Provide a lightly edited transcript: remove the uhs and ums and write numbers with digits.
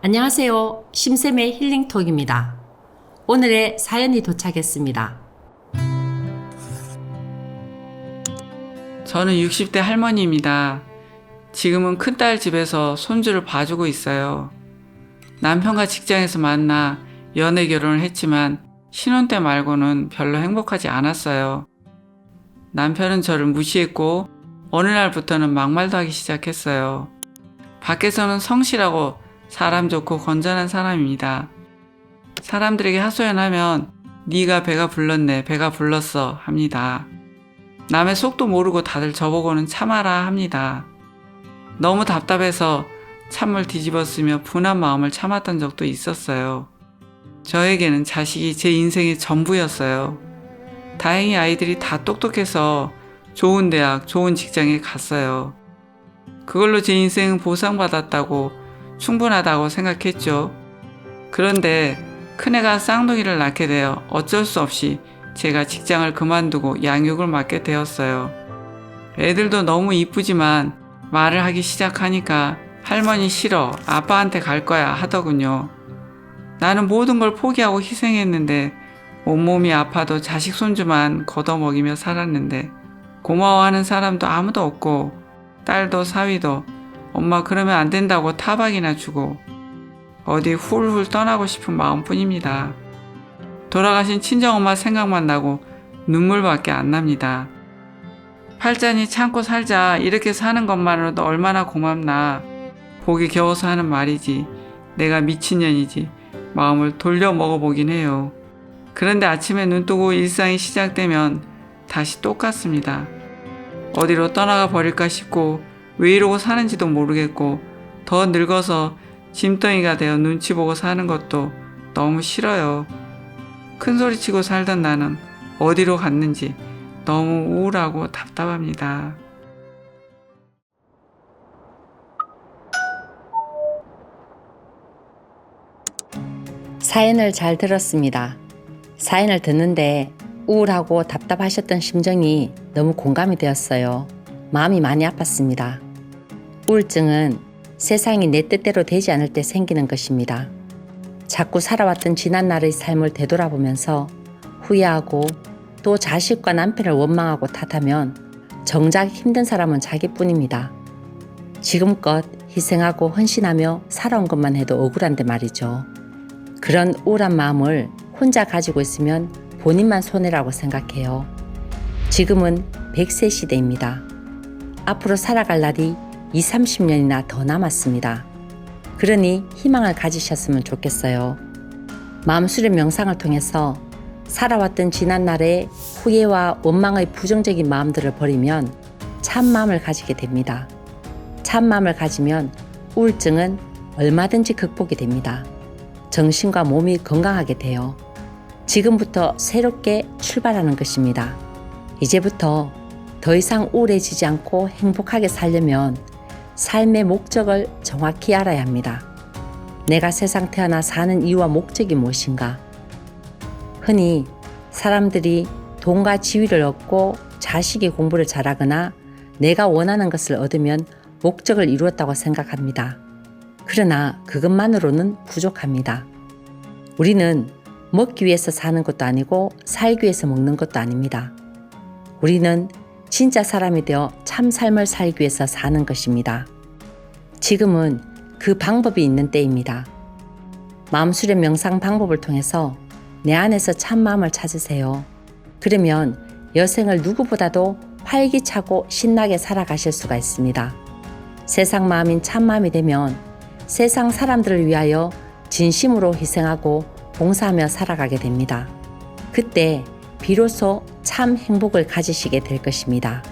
안녕하세요. 심쌤의 힐링톡입니다. 오늘의 사연이 도착했습니다. 저는 60대 할머니입니다. 지금은 큰딸 집에서 손주를 봐주고 있어요. 남편과 직장에서 만나 연애 결혼을 했지만 신혼 때 말고는 별로 행복하지 않았어요. 남편은 저를 무시했고 어느 날부터는 막말도 하기 시작했어요. 밖에서는 성실하고 사람 좋고 건전한 사람입니다. 사람들에게 하소연하면 네가 배가 불렀네, 배가 불렀어 합니다. 남의 속도 모르고 다들 저보고는 참아라 합니다. 너무 답답해서 찬물 뒤집어 쓰며 분한 마음을 참았던 적도 있었어요. 저에게는 자식이 제 인생의 전부였어요. 다행히 아이들이 다 똑똑해서 좋은 대학, 좋은 직장에 갔어요. 그걸로 제 인생은 보상받았다고 충분하다고 생각했죠. 그런데 큰애가 쌍둥이를 낳게 되어 어쩔 수 없이 제가 직장을 그만두고 양육을 맡게 되었어요. 애들도 너무 이쁘지만 말을 하기 시작하니까 할머니 싫어, 아빠한테 갈 거야 하더군요. 나는 모든 걸 포기하고 희생했는데 온몸이 아파도 자식 손주만 걷어먹이며 살았는데 고마워하는 사람도 아무도 없고 딸도 사위도 엄마 그러면 안 된다고 타박이나 주고 어디 훌훌 떠나고 싶은 마음뿐입니다. 돌아가신 친정엄마 생각만 나고 눈물밖에 안 납니다. 팔자니 참고 살자, 이렇게 사는 것만으로도 얼마나 고맙나. 보기 겨워서 하는 말이지 내가 미친년이지 마음을 돌려 먹어보긴 해요. 그런데 아침에 눈 뜨고 일상이 시작되면 다시 똑같습니다. 어디로 떠나가 버릴까 싶고 왜 이러고 사는지도 모르겠고 더 늙어서 짐덩이가 되어 눈치 보고 사는 것도 너무 싫어요. 큰소리치고 살던 나는 어디로 갔는지 너무 우울하고 답답합니다. 사연을 잘 들었습니다. 사연을 듣는데 우울하고 답답하셨던 심정이 너무 공감이 되었어요. 마음이 많이 아팠습니다. 우울증은 세상이 내 뜻대로 되지 않을 때 생기는 것입니다. 자꾸 살아왔던 지난날의 삶을 되돌아보면서 후회하고 또 자식과 남편을 원망하고 탓하면 정작 힘든 사람은 자기뿐입니다. 지금껏 희생하고 헌신하며 살아온 것만 해도 억울한데 말이죠. 그런 우울한 마음을 혼자 가지고 있으면 본인만 손해라고 생각해요. 지금은 100세 시대입니다. 앞으로 살아갈 날이 20, 30년이나 더 남았습니다. 그러니 희망을 가지셨으면 좋겠어요. 마음수련 명상을 통해서 살아왔던 지난날의 후회와 원망의 부정적인 마음들을 버리면 참마음을 가지게 됩니다. 참마음을 가지면 우울증은 얼마든지 극복이 됩니다. 정신과 몸이 건강하게 돼요. 지금부터 새롭게 출발하는 것입니다. 이제부터 더 이상 우울해지지 않고 행복하게 살려면 삶의 목적을 정확히 알아야 합니다. 내가 세상 태어나 사는 이유와 목적이 무엇인가? 흔히 사람들이 돈과 지위를 얻고 자식이 공부를 잘하거나 내가 원하는 것을 얻으면 목적을 이루었다고 생각합니다. 그러나 그것만으로는 부족합니다. 우리는 먹기 위해서 사는 것도 아니고 살기 위해서 먹는 것도 아닙니다. 우리는 진짜 사람이 되어 참 삶을 살기 위해서 사는 것입니다. 지금은 그 방법이 있는 때입니다. 마음수련 명상 방법을 통해서 내 안에서 참 마음을 찾으세요. 그러면 여생을 누구보다도 활기차고 신나게 살아가실 수가 있습니다. 세상 마음인 참 마음이 되면 세상 사람들을 위하여 진심으로 희생하고 봉사하며 살아가게 됩니다. 그때 비로소 참 행복을 가지시게 될 것입니다.